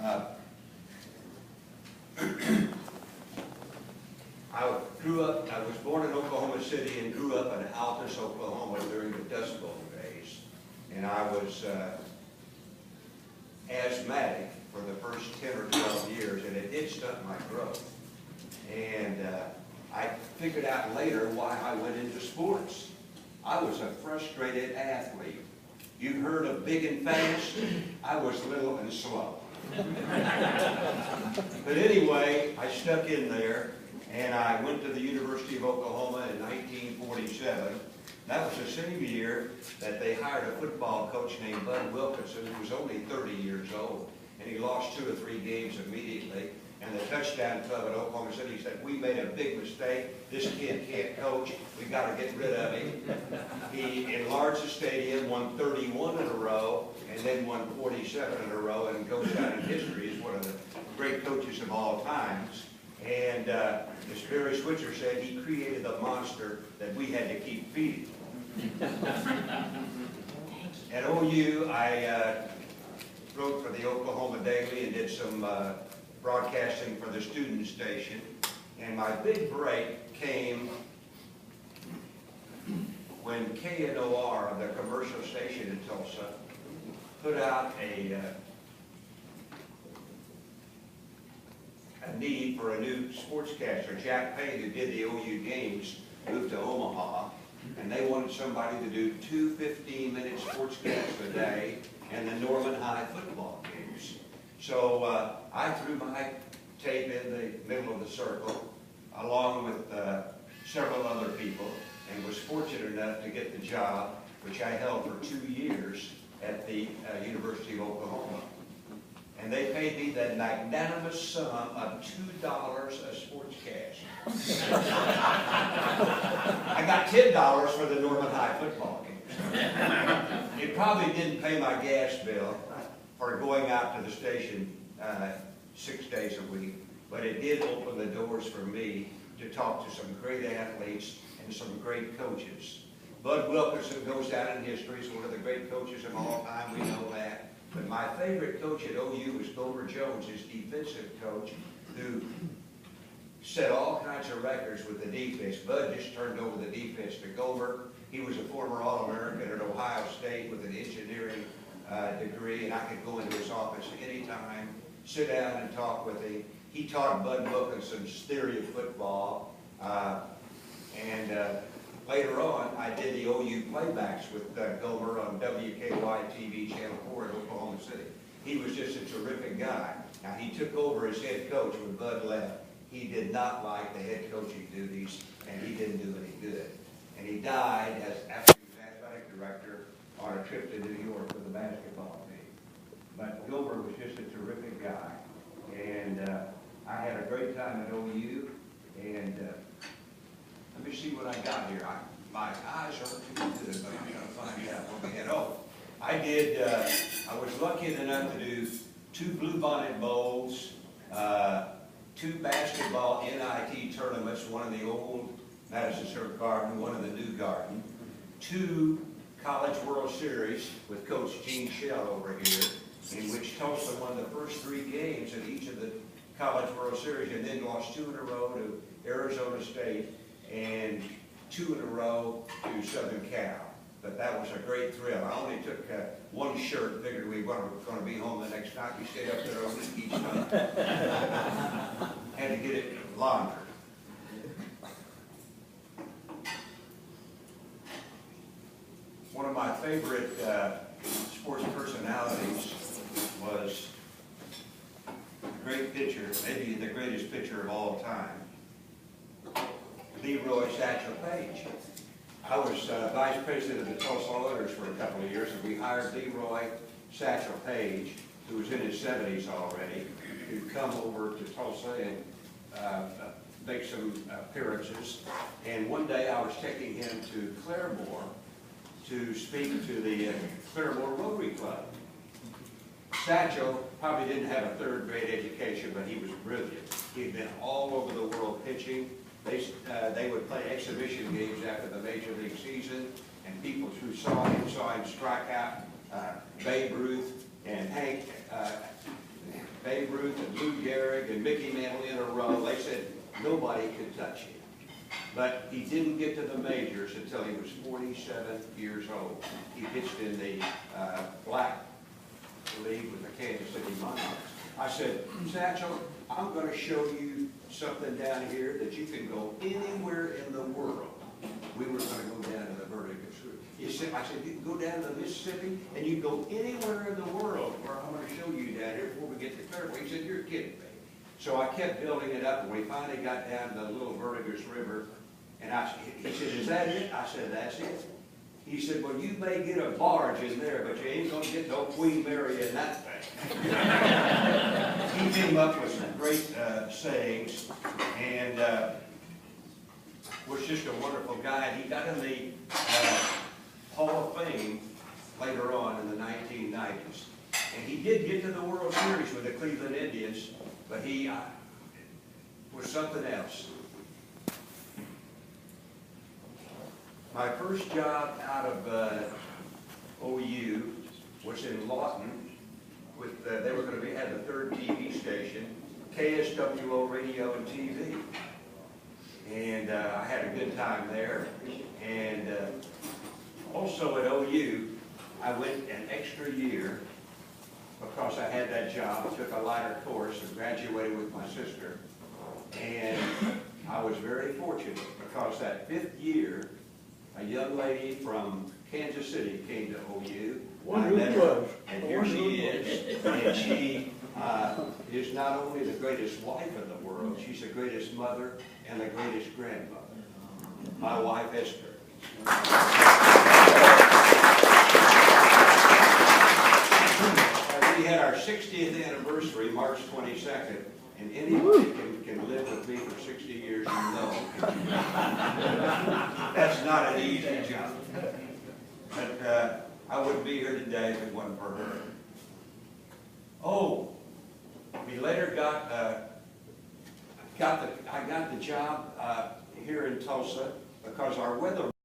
I was born in Oklahoma City and grew up in Altus, Oklahoma during the Dust Bowl days. And I was asthmatic for the first 10 or 12 years, and it did stunt my growth. And I figured out later why I went into sports. I was a frustrated athlete. You heard of big and fast? I was little and slow. But anyway, I stuck in there, and I went to the University of Oklahoma in 1947. That was the same year that they hired a football coach named Bud Wilkinson, who was only 30 years old, and he lost 2 or 3 games immediately. And the touchdown club at Oklahoma City said, "We made a big mistake. This kid can't coach. We got to get rid of him." He enlarged the stadium, won 31 in a row, and then won 47 in a row, and goes down in history as one of the great coaches of all times. And as Barry Switzer said, he created a monster that we had to keep feeding. At OU, I wrote for the Oklahoma Daily and did some broadcasting for the student station. And my big break came when KNOR, the commercial station in Tulsa, put out a need for a new sportscaster. Jack Payne, who did the OU games, moved to Omaha, and they wanted somebody to do 2 15-minute sportscasts a day and the Norman High football games. So I threw my tape in the middle of the circle, along with several other people, and was fortunate enough to get the job, which I held for 2 years at the University of Oklahoma. And they paid me the magnanimous sum of $2 a sportscast. I got $10 for the Norman High football games. It probably didn't pay my gas bill for going out to the station 6 days a week, but it did open the doors for me to talk to some great athletes and some great coaches. Bud Wilkinson goes down in history as one of the great coaches of all time, we know that. But my favorite coach at OU was Gomer Jones, his defensive coach, who set all kinds of records with the defense. Bud just turned over the defense to Gomer. He was a former All-American at Ohio State with an engineering degree, and I could go into his office anytime, sit down and talk with him. He taught Bud Wilkinson's theory of football, later on, I did the OU playbacks with Gomer on WKY-TV Channel 4 in Oklahoma City. He was just a terrific guy. Now, he took over as head coach when Bud left. He did not like the head coaching duties, and he didn't do any good. And he died after he was athletic director on a trip to New York with the basketball team. But Gomer was just a terrific guy. And I had a great time at OU, and let me see what I got here. My eyes aren't too good, but I'm going to find out what we had. Oh, I was lucky enough to do 2 Bluebonnet Bowls, 2 basketball NIT tournaments, one in the old Madison Square Garden, one in the new Garden, 2 College World Series with Coach Gene Shell over here, in which Tulsa won the first 3 games in each of the College World Series, and then lost 2 in a row to Arizona State, and 2 in a row to Southern Cal. But that was a great thrill. I only took 1 shirt, figured we were going to be home the next night. We stayed up there a week each night. Had to get it laundered. One of my favorite sports personalities was a great pitcher, maybe the greatest pitcher of all time, Leroy Satchel Paige. I was vice president of the Tulsa Oilers for a couple of years, and we hired Leroy Satchel Paige, who was in his 70s already, to come over to Tulsa and make some appearances. And one day I was taking him to Claremore to speak to the Claremore Rotary Club. Satchel probably didn't have a 3rd grade education, but he was brilliant. He had been all over the world pitching. They would play exhibition games after the Major League season, and people who saw him strike out Babe Ruth and Hank Babe Ruth and Lou Gehrig and Mickey Mantle in a row. They said nobody could touch him. But he didn't get to the majors until he was 47 years old. He pitched in the black league with the Kansas City Monarchs. I said, Satchel, I'm going to show you something down here that you can go anywhere in the world. We were going to go down to the Verdigris River. I said, you can go down to the Mississippi and you can go anywhere in the world where I'm going to show you down here before we get to Clearwater. He said, you're kidding me. So I kept building it up, and we finally got down to the little Verdigris River. And he said, is that it? I said, that's it. He said, well, you may get a barge in there, but you ain't going to get no Queen Mary in that thing. He came up with some great sayings, and was just a wonderful guy. He got in the Hall of Fame later on in the 1990s. And he did get to the World Series with the Cleveland Indians, but he was something else. My first job out of OU was in Lawton. They were going to had the third TV station, KSWO Radio and TV. And I had a good time there. And also at OU, I went an extra year because I had that job. I took a lighter course and graduated with my sister. And I was very fortunate because that 5th year, a young lady from Kansas City came to OU. I met her, and here she is. And she is not only the greatest wife in the world, she's the greatest mother and the greatest grandmother. My wife, Esther. We had our 60th anniversary, March 22nd, and anybody can live with me for 60 years and know. That's not an easy job. But I wouldn't be here today if it wasn't for her. Oh, we later I got the job here in Tulsa because our weather